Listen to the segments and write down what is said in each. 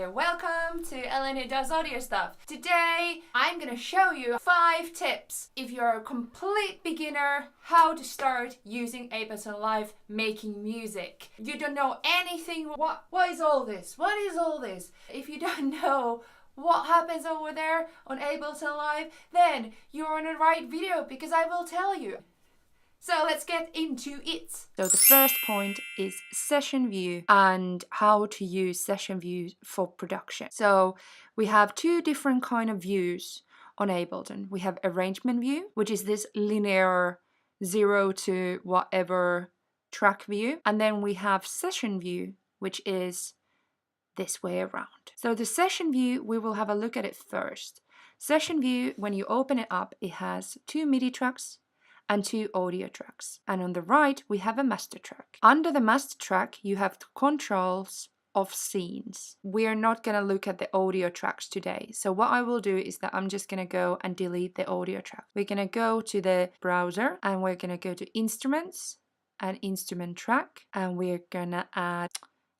here. Welcome to Ellen Who Does Audio Stuff. Today I'm gonna show you 5 tips if you're a complete beginner how to start using Ableton Live making music. You don't know anything. What is all this? What is all this? If you don't know what happens over there on Ableton Live, then you're on the right video because I will tell you. So let's get into it. So the first point is session view and how to use session view for production. So we have 2 different kind of views on Ableton. We have arrangement view, which is this linear 0 to whatever track view. And then we have session view, which is this way around. So the session view, we will have a look at it first. Session view, when you open it up, it has 2 MIDI tracks and 2 audio tracks. And on the right, we have a master track. Under the master track, you have the controls of scenes. We are not gonna look at the audio tracks today. So what I will do is that I'm just gonna go and delete the audio track. We're gonna go to the browser and we're gonna go to instruments and instrument track. And we're gonna add,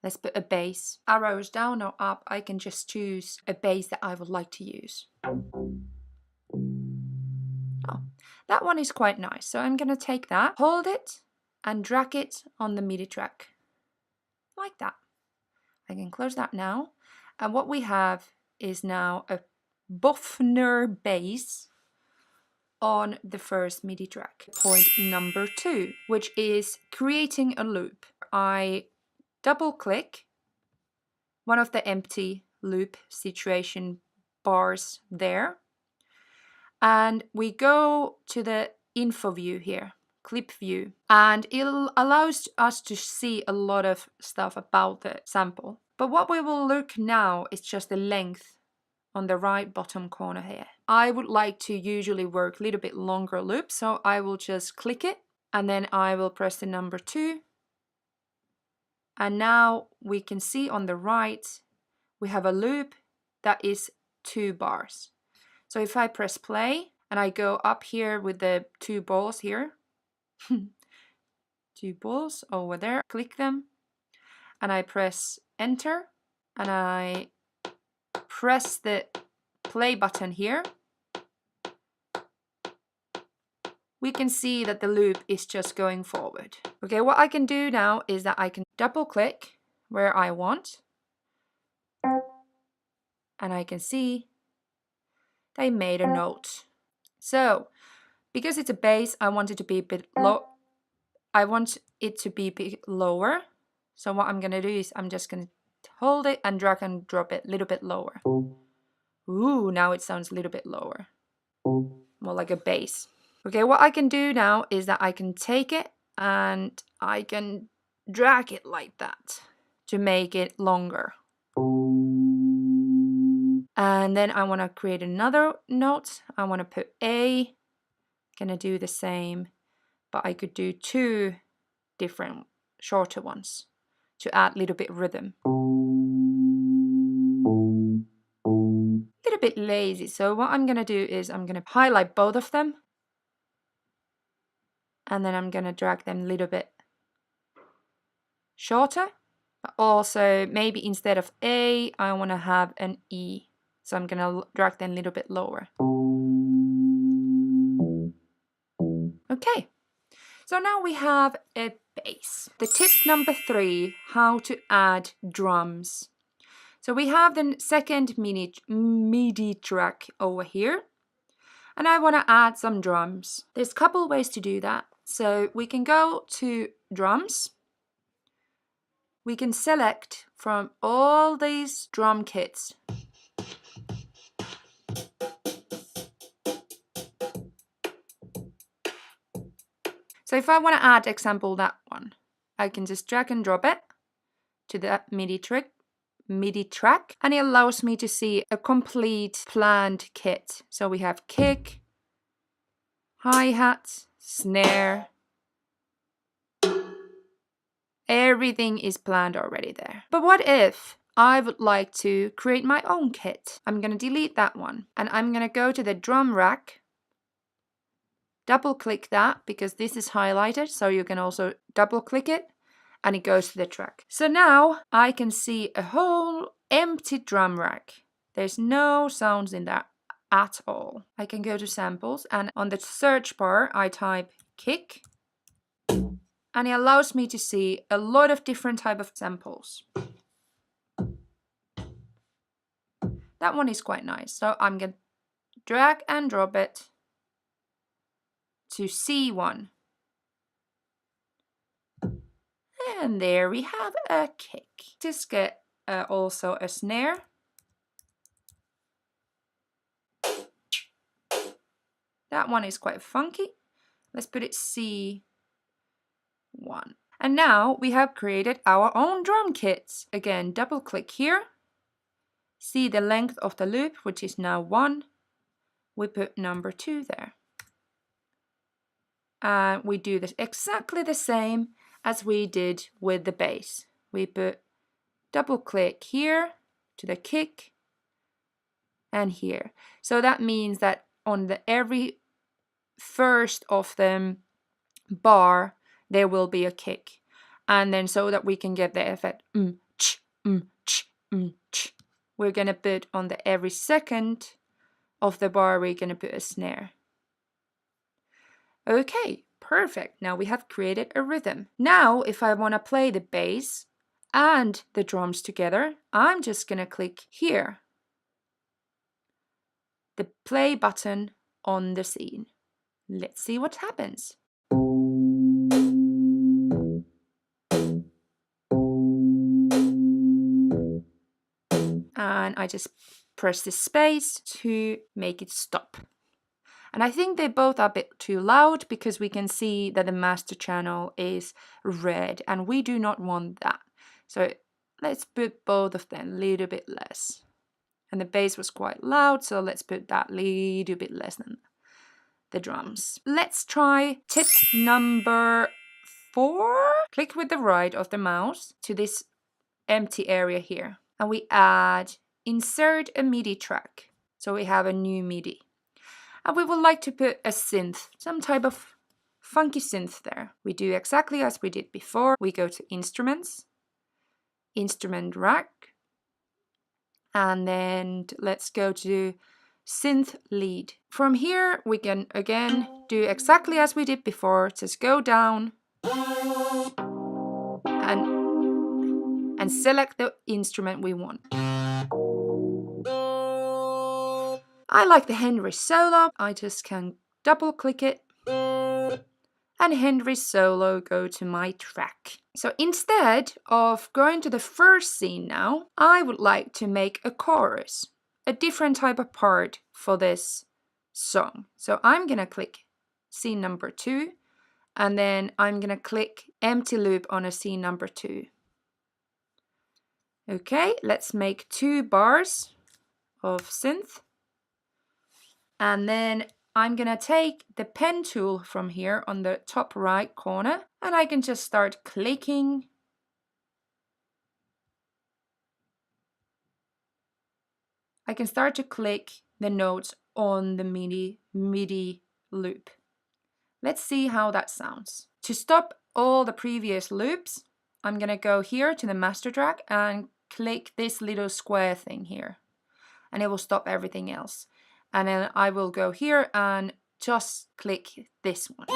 let's put a bass. Arrows down or up, I can just choose a bass that I would like to use. Oh, that one is quite nice. So I'm going to take that, hold it, and drag it on the MIDI track. Like that. I can close that now. And what we have is now a Bofner bass on the first MIDI track. Point number 2, which is creating a loop. I double click one of the empty loop situation bars there. And we go to the info view here, clip view, and it allows us to see a lot of stuff about the sample. But what we will look now is just the length on the right bottom corner here. I would like to usually work a little bit longer loop, so I will just click it and then I will press the number 2. And now we can see on the right, we have a loop that is 2 bars. So if I press play and I go up here with the 2 balls here, 2 balls over there, click them, and I press enter, and I press the play button here, we can see that the loop is just going forward. Okay, what I can do now is that I can double click where I want, and I can see they made a note. So, because it's a bass, I want it to be a bit low. I want it to be a bit lower. So what I'm gonna do is I'm just gonna hold it and drag and drop it a little bit lower. Ooh, now it sounds a little bit lower. More like a bass. Okay, what I can do now is that I can take it and I can drag it like that to make it longer. And then I want to create another note. I want to put A. Gonna do the same, but I could do 2 different shorter ones to add a little bit rhythm. A little bit lazy. So what I'm gonna do is I'm gonna highlight both of them, and then I'm gonna drag them a little bit shorter. But also maybe instead of A, I want to have an E. So I'm gonna drag them a little bit lower. Okay, so now we have a bass. The tip number 3, how to add drums. So we have the second MIDI track over here, and I want to add some drums. There's a couple ways to do that. So we can go to drums. We can select from all these drum kits. So if I want to add, example, that one, I can just drag and drop it to the MIDI track, and it allows me to see a complete planned kit. So we have kick, hi-hat, snare. Everything is planned already there. But what if I would like to create my own kit? I'm going to delete that one, and I'm going to go to the drum rack. Double click that because this is highlighted, so you can also double click it and it goes to the track. So now I can see a whole empty drum rack. There's no sounds in that at all. I can go to samples, and on the search bar I type kick, and it allows me to see a lot of different type of samples. That one is quite nice. So I'm going to drag and drop it to C1. And there we have a kick. Just get also a snare. That one is quite funky. Let's put it C1. And now we have created our own drum kits. Again, double click here. See the length of the loop, which is now 1. We put number 2 there. And we do this exactly the same as we did with the bass. We put double click here to the kick and here. So that means that on the every first of the bar there will be a kick, and then so that we can get the effect ch, ch, ch, we're gonna put on the every second of the bar we're gonna put a snare. Okay, perfect. Now we have created a rhythm. Now if I want to play the bass and the drums together, I'm just gonna click here, the play button on the scene. Let's see what happens. And I just press the space to make it stop. And I think they both are a bit too loud because we can see that the master channel is red and we do not want that. So let's put both of them a little bit less. And the bass was quite loud, so let's put that a little bit less than the drums. Let's try tip number 4. Click with the right of the mouse to this empty area here. And we add insert a MIDI track. So we have a new MIDI. And we would like to put a synth, some type of funky synth there. We do exactly as we did before. We go to instruments, instrument rack, and then let's go to synth lead. From here we can again do exactly as we did before. Just go down and select the instrument we want. I like the Henry solo. I just can double click it and Henry solo go to my track. So instead of going to the first scene now, I would like to make a chorus, a different type of part for this song. So I'm gonna click scene number 2 and then I'm gonna click empty loop on a scene number 2. Okay, let's make 2 bars of synth. And then I'm gonna take the pen tool from here on the top right corner and I can just start clicking. I can start to click the notes on the MIDI loop. Let's see how that sounds. To stop all the previous loops, I'm gonna go here to the master track and click this little square thing here. And it will stop everything else. And then I will go here and just click this one.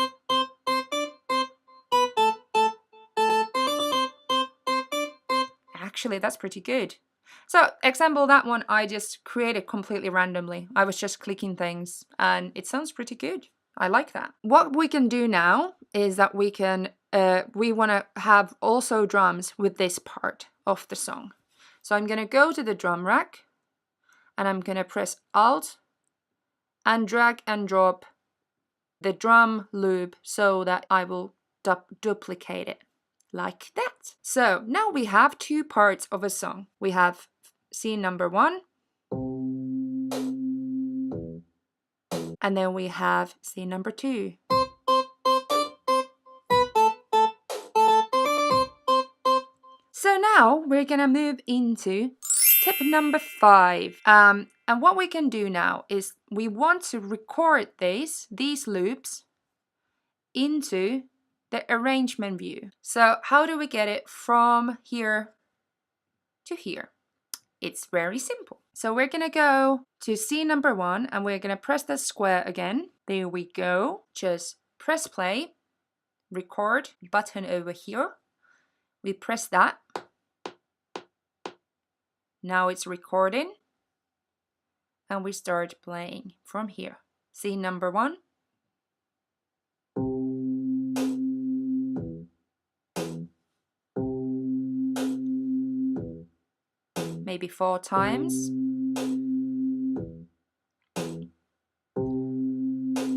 Actually, that's pretty good. So, example, that one I just created completely randomly. I was just clicking things and it sounds pretty good. I like that. What we can do now is that we want to have also drums with this part of the song. So I'm going to go to the drum rack and I'm going to press Alt and drag and drop the drum loop so that I will duplicate it like that. So now we have 2 parts of a song. We have scene number 1 and then we have scene number 2. So now we're gonna move into tip number 5. And what we can do now is we want to record these loops into the arrangement view. So how do we get it from here to here? It's very simple. So we're gonna go to scene number 1 and we're gonna press the square again. There we go. Just press play, record button over here. We press that. Now it's recording. And we start playing from here. Scene number 1. Maybe 4 times.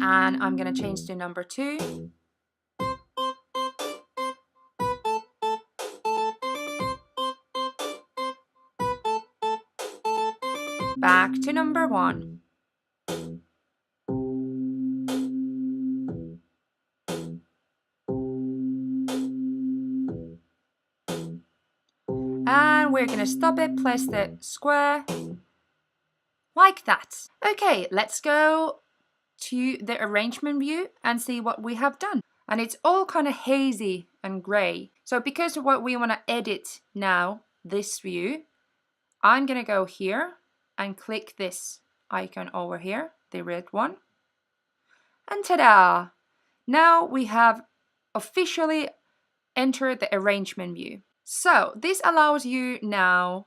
And I'm gonna change to number 2. Back to number 1. And we're gonna stop it, place the square, like that. Okay, let's go to the arrangement view and see what we have done. And it's all kind of hazy and grey. So because of what we wanna edit now, this view, I'm gonna go here and click this icon over here, the red one. And ta-da! Now we have officially entered the arrangement view. So this allows you now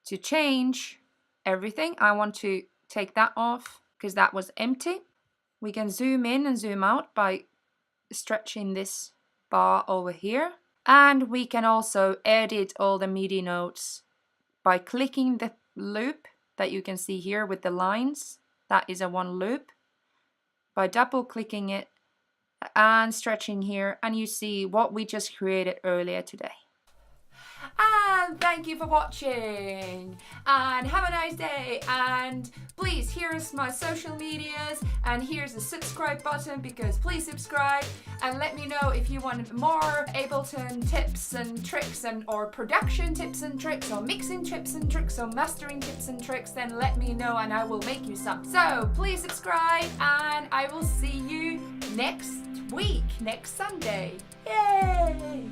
to change everything. I want to take that off because that was empty. We can zoom in and zoom out by stretching this bar over here. And we can also edit all the MIDI notes by clicking the loop that you can see here with the lines. That is a one loop. By double clicking it and stretching here, and you see what we just created earlier today. And thank you for watching, and have a nice day, and please, here's my social medias, and here's the subscribe button, because please subscribe, and let me know if you want more Ableton tips and tricks, and or production tips and tricks, or mixing tips and tricks, or mastering tips and tricks. Then let me know and I will make you some. So please subscribe, and I will see you next week, next Sunday. Yay!